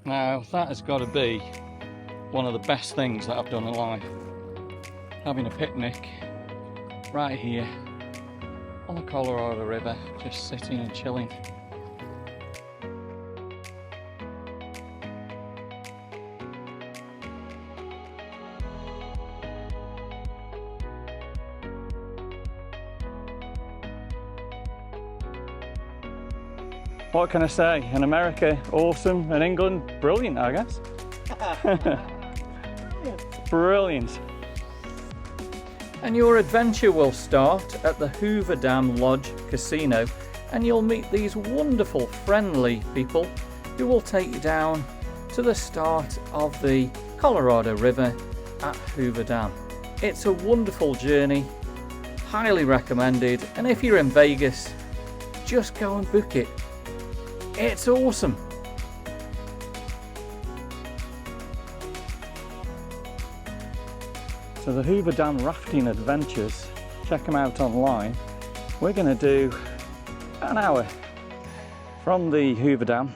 Now that has got to be one of the best things that I've done in life. Having a picnic right here on the Colorado River, just sitting and chilling. What can I say? In America, awesome. In England, brilliant, I guess. Brilliant. And your adventure will start at the Hoover Dam Lodge Casino, and you'll meet these wonderful, friendly people who will take you down to the start of the Colorado River at Hoover Dam. It's a wonderful journey, highly recommended, and if you're in Vegas, just go and book it. It's awesome. So the Hoover Dam Rafting Adventures, check them out online. We're going to do an hour from the Hoover Dam,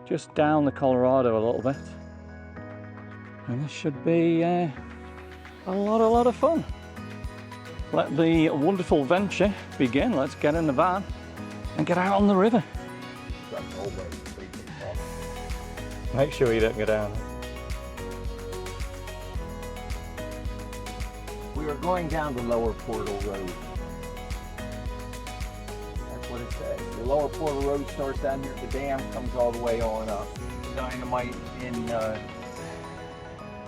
just down the Colorado a little bit. And this should be a lot of fun. Let the wonderful venture begin. Let's get in the van and get out on the river. Make sure you don't go down. We are going down the Lower Portal Road. That's what it says. The Lower Portal Road starts down here at the dam, comes all the way on up. Dynamite in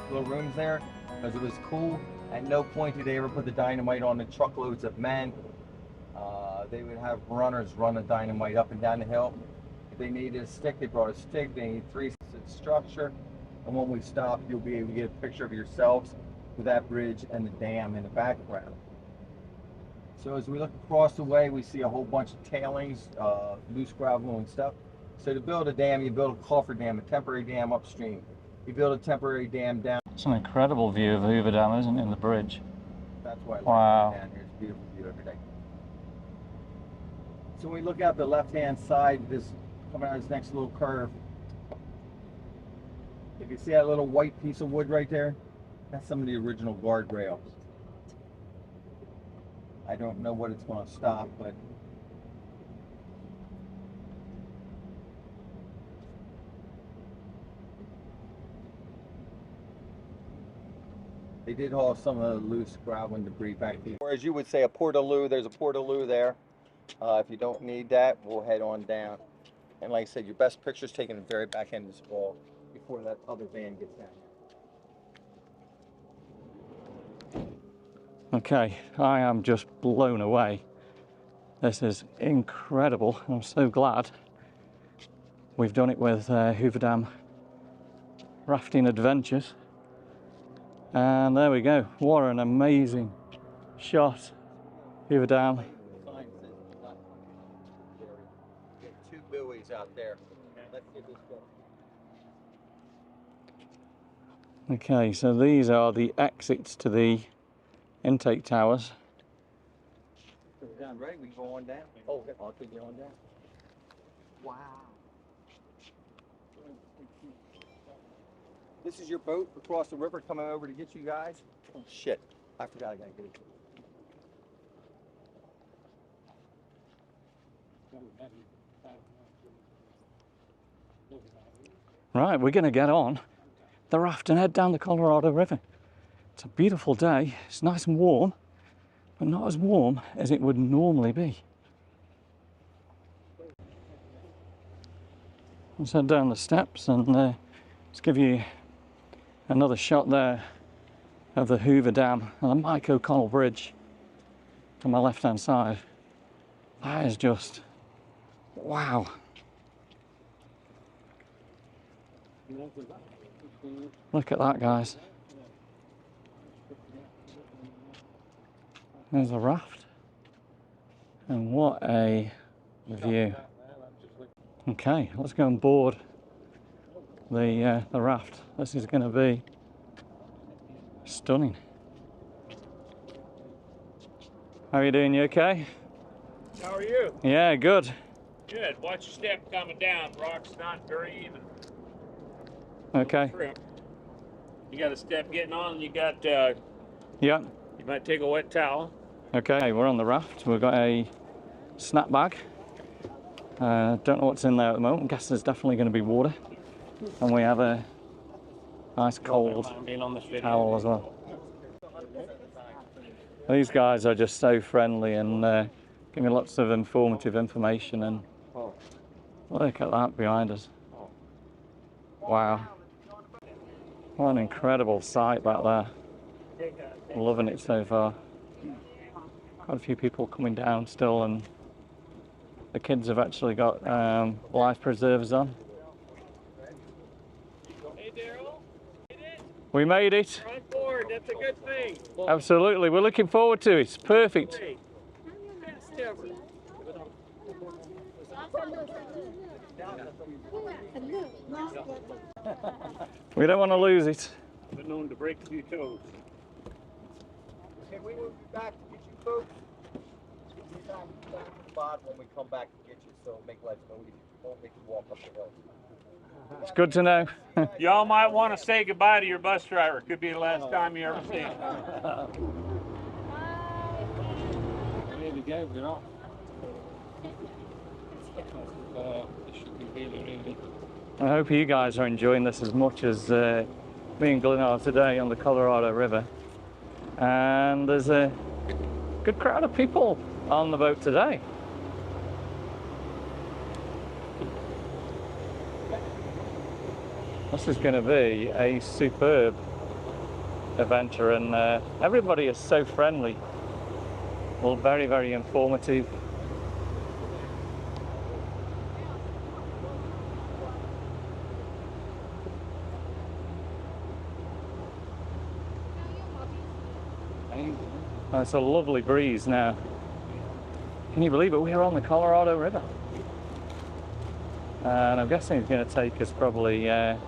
little rooms there, because it was cool. At no point did they ever put the dynamite on the truckloads of men. They would have runners run the dynamite up and down the hill. If they needed a stick, they brought a stick. They need 3 structure, and when we stop, you'll be able to get a picture of yourselves with that bridge and the dam in the background. So as we look across the way, we see a whole bunch of tailings, loose gravel and stuff. So to build a dam, you build a cofferdam, a temporary dam upstream. You build a temporary dam down. It's an incredible view of Hoover Dam, isn't it, in the bridge? That's why I like wow. Down here. It's a beautiful view every day. So when we look out the left-hand side, this coming out of this next little curve. If you see that little white piece of wood right there, that's some of the original guardrails. I don't know what it's going to stop, but they did haul some of the loose gravel and debris back here. Or as you would say, a portaloo, there's a portaloo there. If you don't need that, we'll head on down. And like I said, your best picture is taken at the very back end of this wall before that other van gets down here. Okay, I am just blown away. This is incredible. I'm so glad we've done it with Hoover Dam Rafting Adventures. And there we go. What an amazing shot. Hoover Dam. Two buoys out there. Let's get this going. Okay, so these are the exits to the intake towers. Down, ready? We can go on down. Oh, I'll take you on down. Wow. This is your boat across the river coming over to get you guys? Oh, shit. I forgot I gotta get it. Right, we're going to get on the raft and head down the Colorado River. It's a beautiful day. It's nice and warm, but not as warm as it would normally be. Let's head down the steps and let's give you another shot there of the Hoover Dam and the Mike O'Connell Bridge on my left-hand side. That is just wow. Look at that, guys. There's the raft. And what a view. Okay, let's go and board the raft. This is going to be stunning. How are you doing? You okay? How are you? Yeah, good. Good. Watch your step coming down. Rock's not very even. Okay. Trip. You got a step getting on, and you got, Yeah. you might take a wet towel. Okay, we're on the raft. We've got a snap bag. Don't know what's in there at the moment. I'm guessing there's definitely going to be water. And we have a nice cold towel as well. These guys are just so friendly and give me lots of informative information, and look at that behind us. Wow. What an incredible sight back there. Loving it so far. Quite a few people coming down still, and the kids have actually got life preservers on. Hey, Daryl. We made it. We're on board. That's a good thing. Absolutely. We're looking forward to it. It's perfect. Best ever. We don't want to lose it. Been known to break a few toes. Okay, we will be back to get you folks. We'll be back at the bottom when we come back to get you, so make life no easier. Won't make you walk up the hill. It's good to know. Y'all might want to say goodbye to your bus driver. Could be the last time you ever see him. Ready to go, you know. I hope you guys are enjoying this as much as me and Glenn are today on the Colorado River. And there's a good crowd of people on the boat today. This is going to be a superb adventure, and everybody is so friendly. Well, very, very informative. It's a lovely breeze now. Can you believe it? We are on the Colorado River. And I'm guessing it's going to take us probably... oh,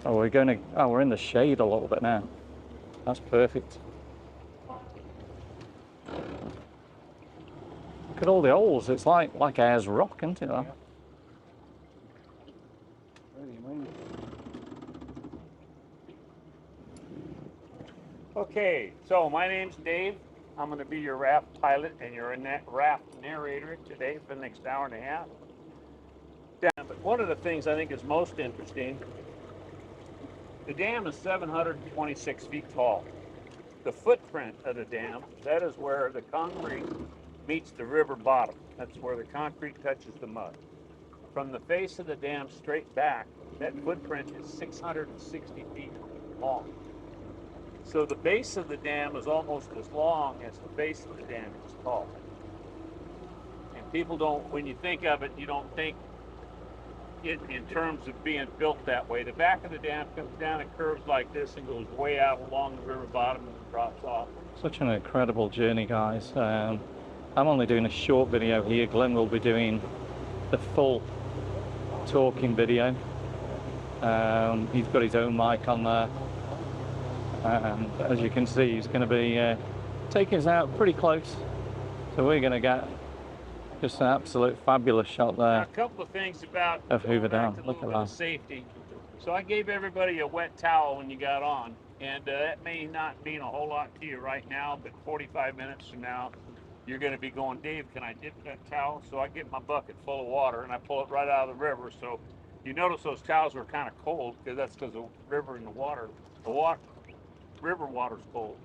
we're in the shade a little bit now. That's perfect. Look at all the holes. It's like Ayers Rock, isn't it? That? Okay, so my name's Dave. I'm going to be your raft pilot and your raft narrator today for the next hour and a half. Yeah, but one of the things I think is most interesting, the dam is 726 feet tall. The footprint of the dam, that is where the concrete meets the river bottom. That's where the concrete touches the mud. From the face of the dam straight back, that footprint is 660 feet long. So the base of the dam is almost as long as the base of the dam is tall. And people don't, when you think of it, you don't think it in terms of being built that way. The back of the dam comes down and curves like this and goes way out along the river bottom and drops off. Such an incredible journey, guys. I'm only doing a short video here. Glenn will be doing the full talking video. He's got his own mic on there. And as you can see, he's going to be taking us out pretty close. So we're going to get just an absolute fabulous shot there. Now, a couple of things about of Hoover Dam. Look at that. Safety. So I gave everybody a wet towel when you got on, and that may not mean a whole lot to you right now, but 45 minutes from now, you're going to be going, Dave, can I dip that towel? So I get my bucket full of water and I pull it right out of the river. So you notice those towels were kind of cold because that's because the river and river water's cold.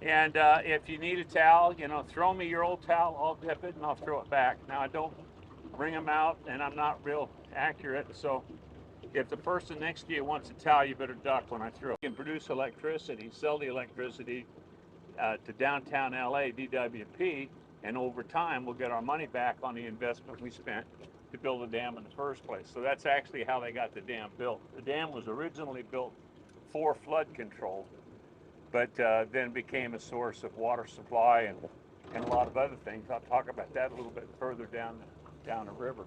And if you need a towel, throw me your old towel, I'll dip it and I'll throw it back. Now I don't bring them out and I'm not real accurate, so if the person next to you wants a towel, you better duck when I throw it. You can produce electricity, sell the electricity to downtown LA, DWP, and over time we'll get our money back on the investment we spent to build the dam in the first place. So that's actually how they got the dam built. The dam was originally built for flood control, but then became a source of water supply and a lot of other things. I'll talk about that a little bit further down the river.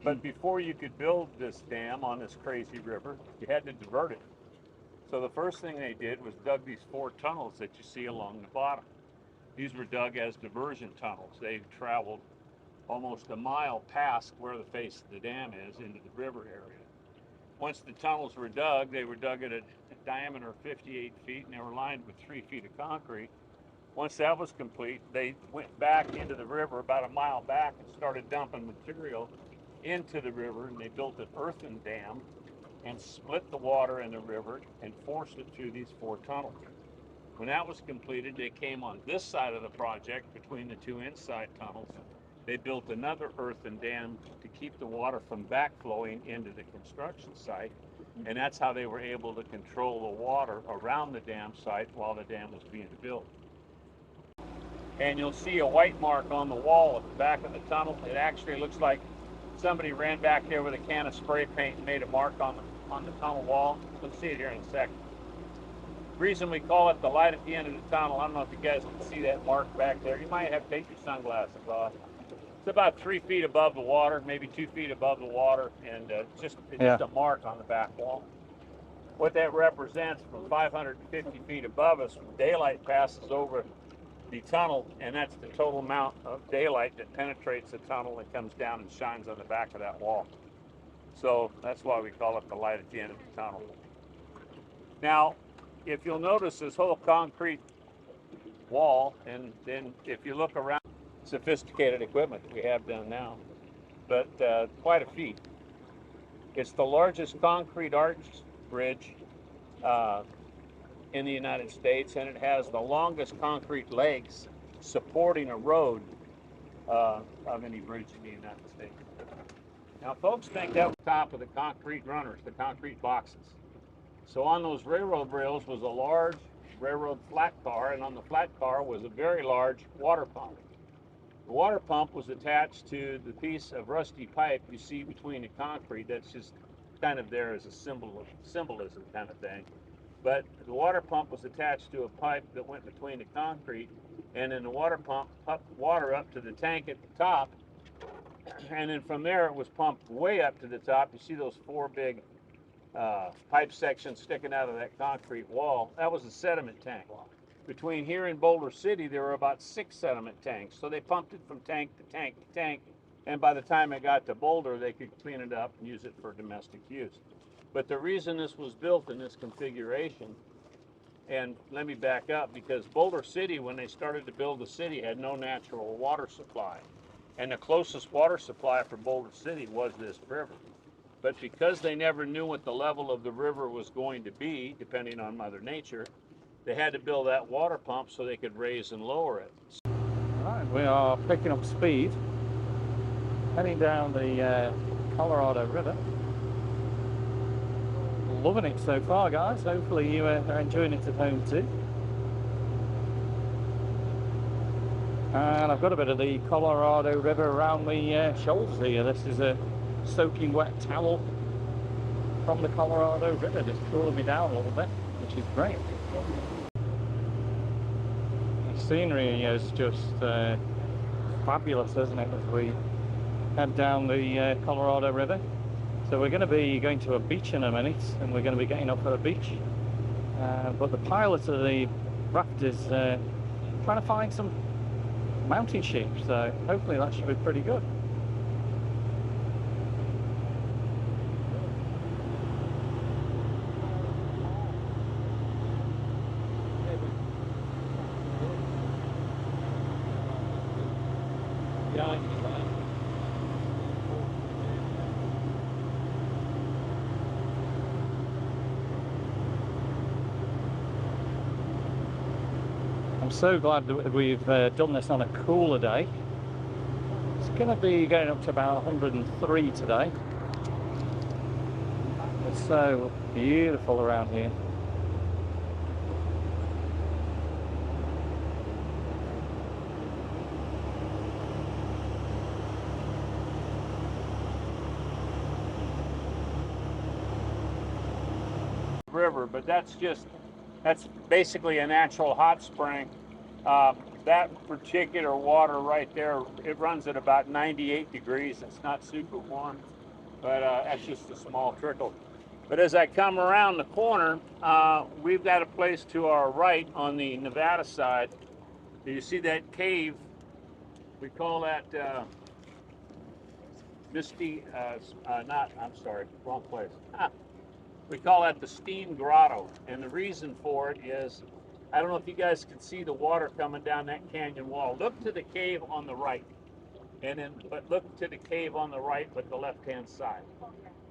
But before you could build this dam on this crazy river, you had to divert it. So the first thing they did was dug these 4 tunnels that you see along the bottom. These were dug as diversion tunnels. They traveled almost a mile past where the face of the dam is into the river area. Once the tunnels were dug, they were dug at a diameter of 58 feet and they were lined with 3 feet of concrete. Once that was complete, they went back into the river about a mile back and started dumping material into the river, and they built an earthen dam and split the water in the river and forced it through these 4 tunnels. When that was completed, they came on this side of the project between the 2 inside tunnels. They built another earthen dam to keep the water from backflowing into the construction site, and that's how they were able to control the water around the dam site while the dam was being built. And you'll see a white mark on the wall at the back of the tunnel. It actually looks like somebody ran back there with a can of spray paint and made a mark on the tunnel wall. You'll see it here in a second. The reason we call it the light at the end of the tunnel, I don't know if you guys can see that mark back there. You might have to take your sunglasses off. It's about 3 feet above the water, maybe 2 feet above the water, and it's just a mark on the back wall. What that represents from 550 feet above us, when daylight passes over the tunnel, and that's the total amount of daylight that penetrates the tunnel and comes down and shines on the back of that wall. So that's why we call it the light at the end of the tunnel. Now, if you'll notice this whole concrete wall, and then if you look around, sophisticated equipment that we have done now, but quite a feat. It's the largest concrete arch bridge in the United States, and it has the longest concrete legs supporting a road of any bridge in the United States. Now, folks think that was the top of the concrete runners, the concrete boxes. So on those railroad rails was a large railroad flat car, and on the flat car was a very large water pump. The water pump was attached to the piece of rusty pipe you see between the concrete. That's just kind of there as a symbolism kind of thing. But the water pump was attached to a pipe that went between the concrete, and then the water pump pumped water up to the tank at the top, and then from there it was pumped way up to the top. You see those 4 big pipe sections sticking out of that concrete wall? That was a sediment tank. Between here and Boulder City, there were about 6 sediment tanks. So they pumped it from tank to tank to tank, and by the time it got to Boulder, they could clean it up and use it for domestic use. But the reason this was built in this configuration, and let me back up, because Boulder City, when they started to build the city, had no natural water supply. And the closest water supply for Boulder City was this river. But because they never knew what the level of the river was going to be, depending on Mother Nature, they had to build that water pump so they could raise and lower it. Right, we are picking up speed, heading down the Colorado River. Loving it so far, guys. Hopefully you are enjoying it at home too. And I've got a bit of the Colorado River around my shoulders here. This is a soaking wet towel from the Colorado River, just cooling me down a little bit, which is great. The scenery is just fabulous, isn't it, as we head down the Colorado River. So we're going to be going to a beach in a minute, and we're going to be getting up at a beach. But the pilot of the raft is trying to find some mountain sheep, so hopefully that should be pretty good. I'm so glad that we've done this on a cooler day. It's going to be going up to about 103 today. It's so beautiful around here. River, but that's basically a natural hot spring. That particular water right there, it runs at about 98 degrees. It's not super warm, but that's just a small trickle. But as I come around the corner, we've got a place to our right on the Nevada side. You see that cave? We call that misty, I'm sorry, wrong place. We call that the steam grotto. And the reason for it is, I don't know if you guys can see the water coming down that canyon wall. Look to the cave on the right. But look to the cave on the right, but the left-hand side.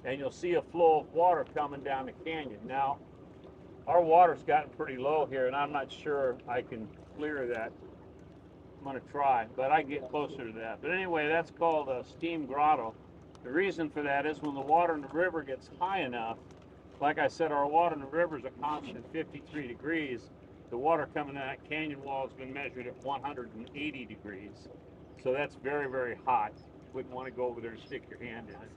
And you'll see a flow of water coming down the canyon. Now, our water's gotten pretty low here, and I'm not sure I can clear that. I'm gonna try, but I can get closer to that. But anyway, that's called a steam grotto. The reason for that is when the water in the river gets high enough, like I said, our water in the river is a constant 53 degrees. The water coming out of that canyon wall has been measured at 180 degrees. So that's very, very hot. Wouldn't want to go over there and stick your hand in it.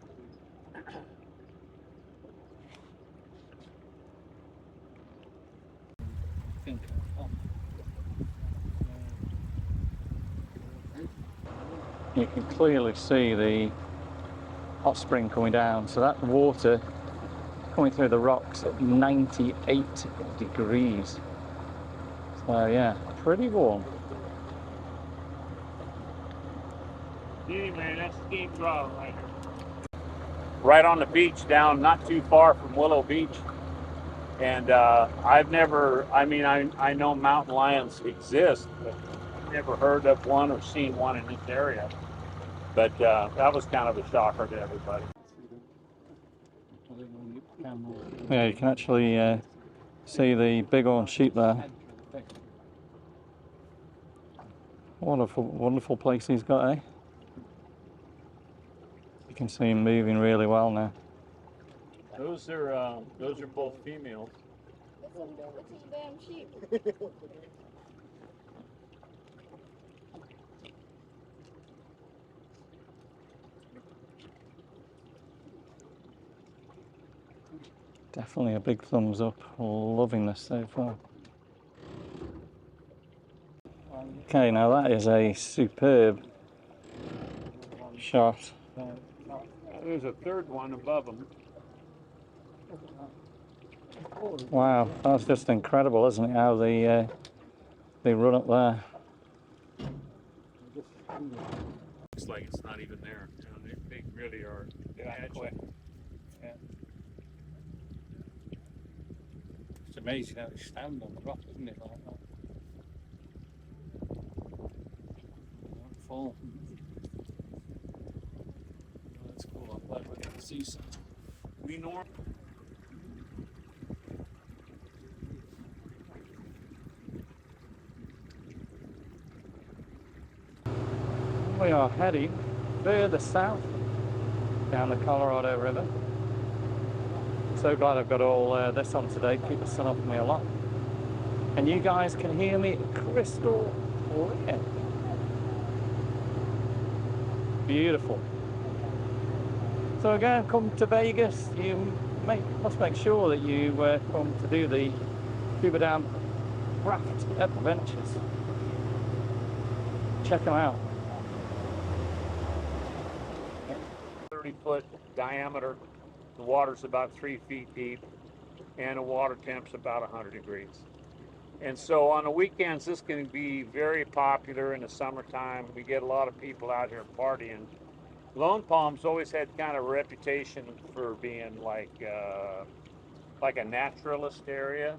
You can clearly see the hot spring coming down, so that water coming through the rocks at 98 degrees. So yeah, pretty warm. Anyway, that's steam grotto right here. Right on the beach down, not too far from Willow Beach. And I've never, I know mountain lions exist, but I've never heard of one or seen one in this area. But that was kind of a shocker to everybody. Yeah, you can actually see the bighorn sheep there. Wonderful, wonderful place he's got, eh? You can see him moving really well now. Those are both females. It's a damn sheep. Definitely a big thumbs up. Loving this so far. Okay, now that is a superb shot. There's a third one above them. Wow, that's just incredible, isn't it? How they run up there. Looks like it's not even there. You know, they really are quick. Yeah. It's amazing how they stand on the rock, isn't it? Like that. Fall. Oh, that's cool. I'm glad we're going to see some. We normally. We are heading further south down the Colorado River. So glad I've got all this on today. Keep the sun off me a lot. And you guys can hear me crystal clear. Beautiful. So again, come to Vegas, you must make sure that you come to do the Hoover Dam Rafting Adventures. Check them out. 30-foot diameter. The water's about 3 feet deep, and the water temp's about 100 degrees. And so on the weekends, this can be very popular in the summertime. We get a lot of people out here partying. Lone Palm's always had kind of a reputation for being like a naturalist area.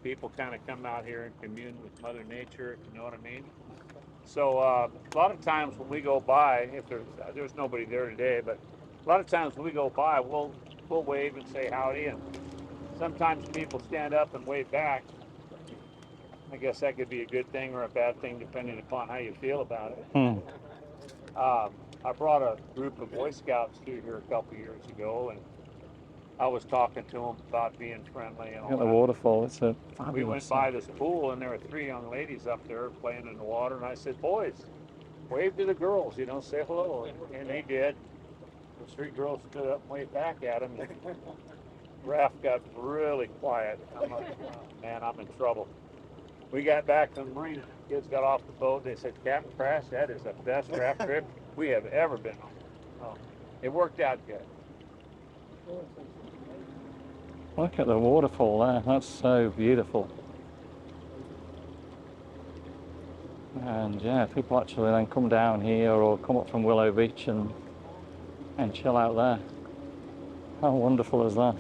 People kind of come out here and commune with Mother Nature, if you know what I mean. So a lot of times when we go by, if there's nobody there today, but a lot of times when we go by, we'll wave and say howdy, and sometimes people stand up and wave back. I guess that could be a good thing or a bad thing depending upon how you feel about it. I brought a group of Boy Scouts through here a couple years ago, and I was talking to them about being friendly and all Got the that. waterfall. It's a fabulous. We went by this pool, and there were 3 young ladies up there playing in the water, and I said, boys, wave to the girls, say hello. And they did. The 3 girls stood up and waved back at him. Raph got really quiet. I'm like, oh, man, I'm in trouble. We got back to the marina. The kids got off the boat. They said, Captain Crash, that is the best raft trip we have ever been on. Oh, it worked out good. Look at the waterfall there. That's so beautiful. And yeah, people actually then come down here or come up from Willow Beach and and chill out there. How wonderful is that?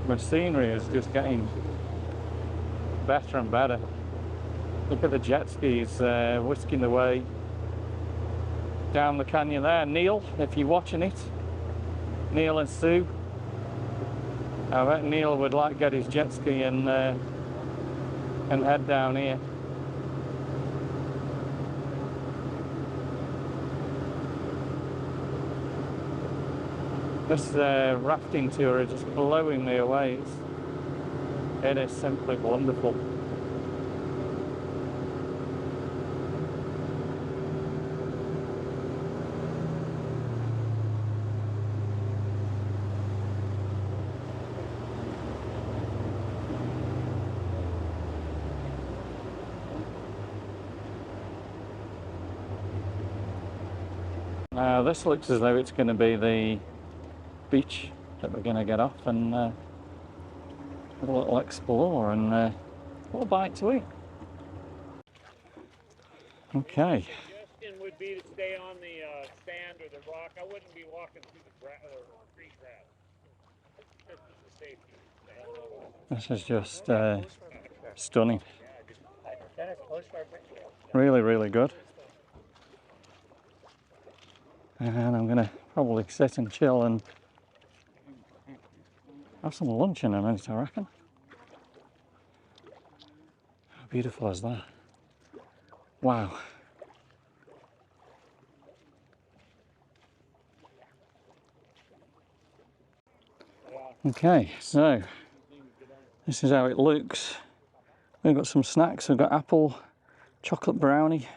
The scenery is just getting better and better. Look at the jet skis whisking their way down the canyon there. Neil, if you're watching it, Neil and Sue, I bet Neil would like to get his jet ski and head down here. This rafting tour is just blowing me away. It is simply wonderful. Now this looks as though it's going to be the beach that we're going to get off and have a little explore and a little bite to eat. Okay. Suggestion would be to stay on the sand or the rock. I wouldn't be walking through the tree grass. Just for safety. This is just stunning. Really, really good. And I'm going to probably sit and chill and have some lunch in a minute, I reckon. How beautiful is that? Wow. Okay, so this is how it looks. We've got some snacks. We've got apple, chocolate brownie.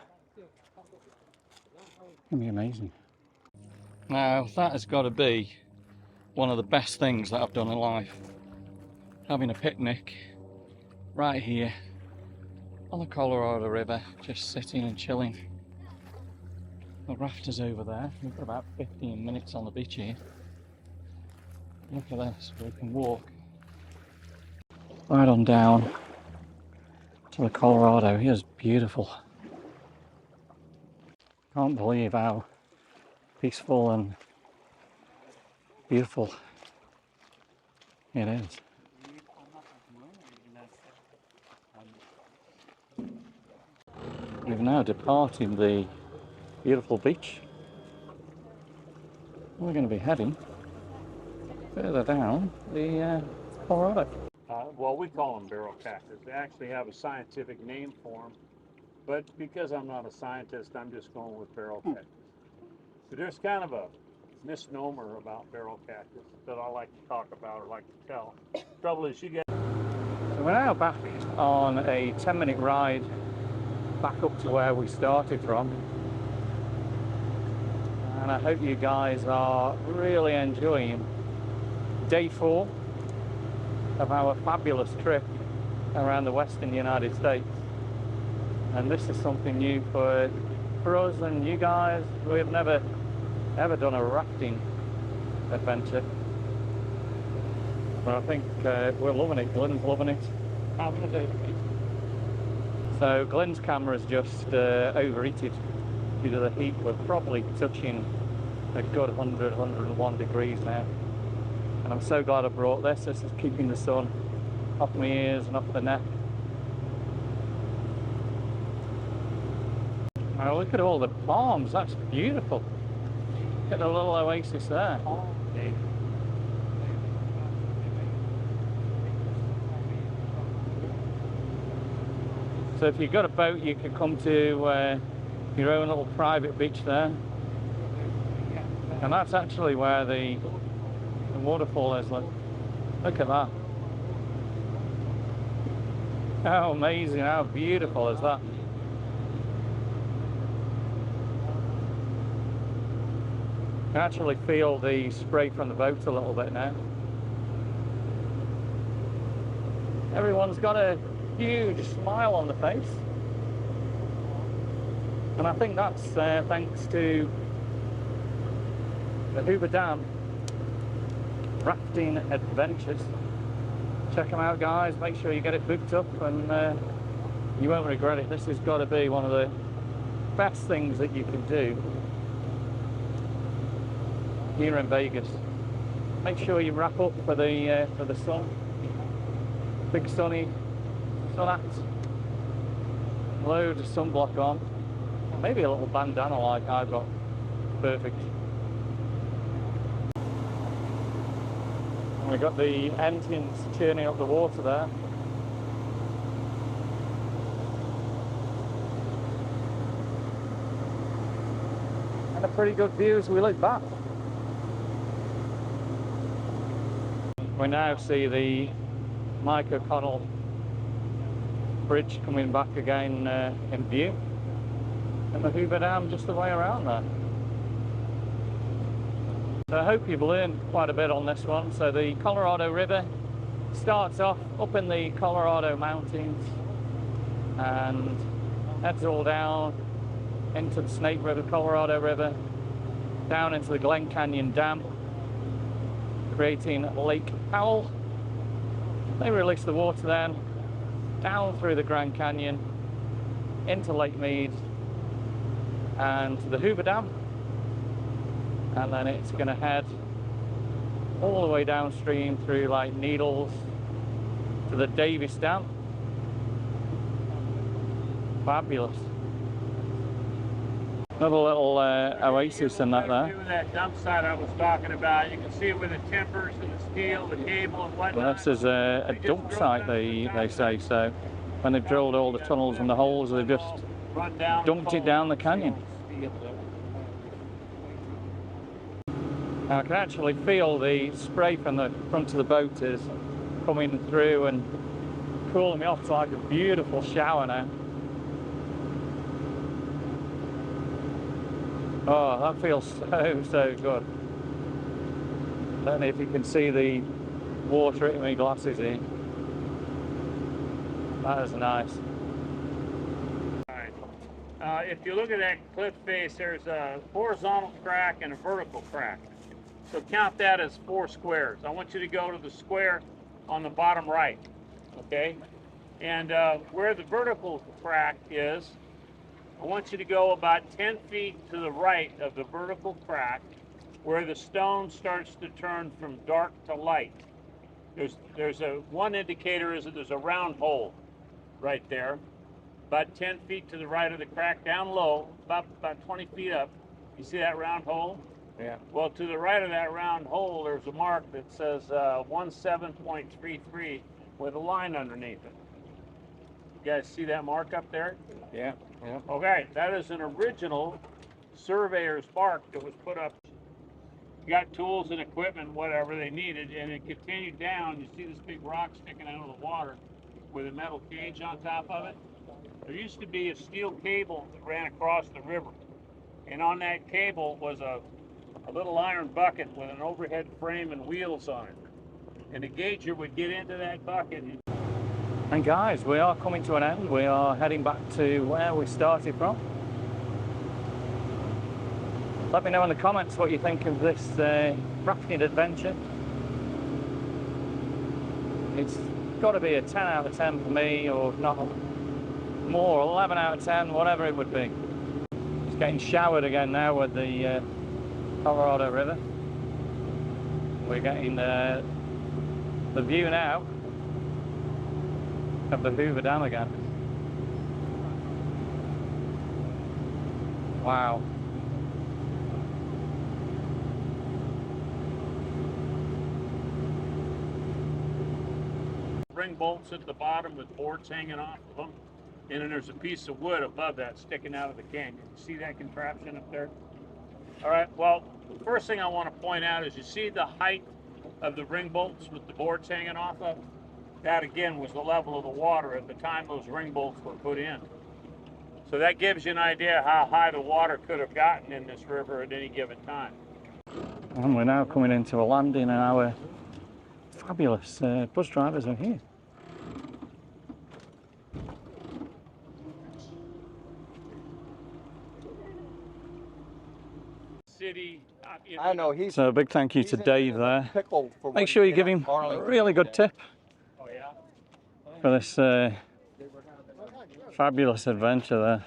It'll be amazing. Now that has got to be one of the best things that I've done in life. Having a picnic right here on the Colorado River, just sitting and chilling. The rafters over there. We've got about 15 minutes on the beach here. Look at this, we can walk right on down to the Colorado. Here's beautiful. Can't believe how peaceful and beautiful it is. We've now departed the beautiful beach. We're going to be heading further down the Colorado. Well, we call them barrel cactus. They actually have a scientific name for them, but because I'm not a scientist, I'm just going with barrel cactus. So there's kind of a misnomer about barrel cactus that I like to talk about or like to tell. Trouble is, you get. So we're now back on a 10-minute ride back up to where we started from, and I hope you guys are really enjoying day 4 of our fabulous trip around the western United States. And this is something new for us and you guys. We've never ever done a rafting adventure, but I think we're loving it. Glenn's loving it. Having a day. So Glenn's camera's just overheated due to the heat. We're probably touching a good 100, 101 degrees now. And I'm so glad I brought this. This is keeping the sun off my ears and off the neck. Now look at all the palms. That's beautiful. Look at the little oasis there. So if you've got a boat, you can come to your own little private beach there. And that's actually where the waterfall is. Look at that. How amazing, how beautiful is that? You can actually feel the spray from the boat a little bit now. Everyone's got a huge smile on the face. And I think that's thanks to the Hoover Dam. Rafting Adventures. Check them out, guys. Make sure you get it booked up, and you won't regret it. This has got to be one of the best things that you can do here in Vegas. Make sure you wrap up for the sun. Big sunny sun hats. Loads of sunblock on. Maybe a little bandana like I've got. Perfect. And we've got the engines churning up the water there. And a pretty good view as we look back. We now see the Mike O'Connell Bridge coming back again in view, and the Hoover Dam just the way around there. So I hope you've learned quite a bit on this one. So the Colorado River starts off up in the Colorado mountains and heads all down into the Snake River, Colorado River, down into the Glen Canyon Dam, creating Lake Powell. They release the water then down through the Grand Canyon into Lake Mead and to the Hoover Dam, and then it's going to head all the way downstream through like Needles to the Davis Dam. Fabulous. Another little oasis in that there. That dump site I was talking about, you can see it with the timbers and the steel, the cable and whatnot. Well, this is a dump site, they say. So when they've drilled all the tunnels and the holes, they've just dumped it down the canyon. Now I can actually feel the spray from the front of the boat is coming through and cooling me off. It's like a beautiful shower now. Oh, that feels so good. I don't know if you can see the water in my glasses here. That is nice. If you look at that cliff face, there's a horizontal crack and a vertical crack. So count that as 4 squares. I want you to go to the square on the bottom right, okay? And where the vertical crack is, I want you to go about 10 feet to the right of the vertical crack where the stone starts to turn from dark to light. There's one indicator is that there's a round hole right there, about 10 feet to the right of the crack, down low, about 20 feet up. You see that round hole? Yeah. Well, to the right of that round hole, there's a mark that says 17.33 with a line underneath it. You guys see that mark up there? Yeah. Yeah. Okay, that is an original surveyor's mark that was put up. You got tools and equipment, whatever they needed, and it continued down. You see this big rock sticking out of the water with a metal cage on top of it? There used to be a steel cable that ran across the river, and on that cable was a little iron bucket with an overhead frame and wheels on it. And the gauger would get into that bucket. And guys, we are coming to an end. We are heading back to where we started from. Let me know in the comments what you think of this rafting adventure. It's got to be a 10 out of 10 for me, or not more, 11 out of 10, whatever it would be. It's getting showered again now with the Colorado River. We're getting the view now of the Hoover Dam again. Wow. Ring bolts at the bottom with boards hanging off of them, and then there's a piece of wood above that sticking out of the canyon. See that contraption up there? All right, well, the first thing I want to point out is you see the height of the ring bolts with the boards hanging off of? That again was the level of the water at the time those ring bolts were put in. So that gives you an idea how high the water could have gotten in this river at any given time. And we're now coming into a landing, and our fabulous bus drivers are here. City, I know he's. So a big thank you he's to in Dave a there. pickle for when Make sure he you give hit him up a Arlington really good today. tip Oh yeah. for this fabulous adventure there.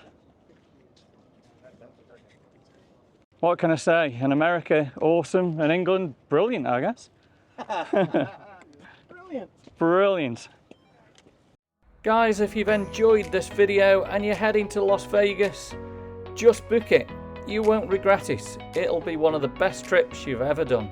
What can I say? In America, awesome. In England, brilliant, I guess. Brilliant. Brilliant. Guys, if you've enjoyed this video and you're heading to Las Vegas, just book it. You won't regret it. It'll be one of the best trips you've ever done.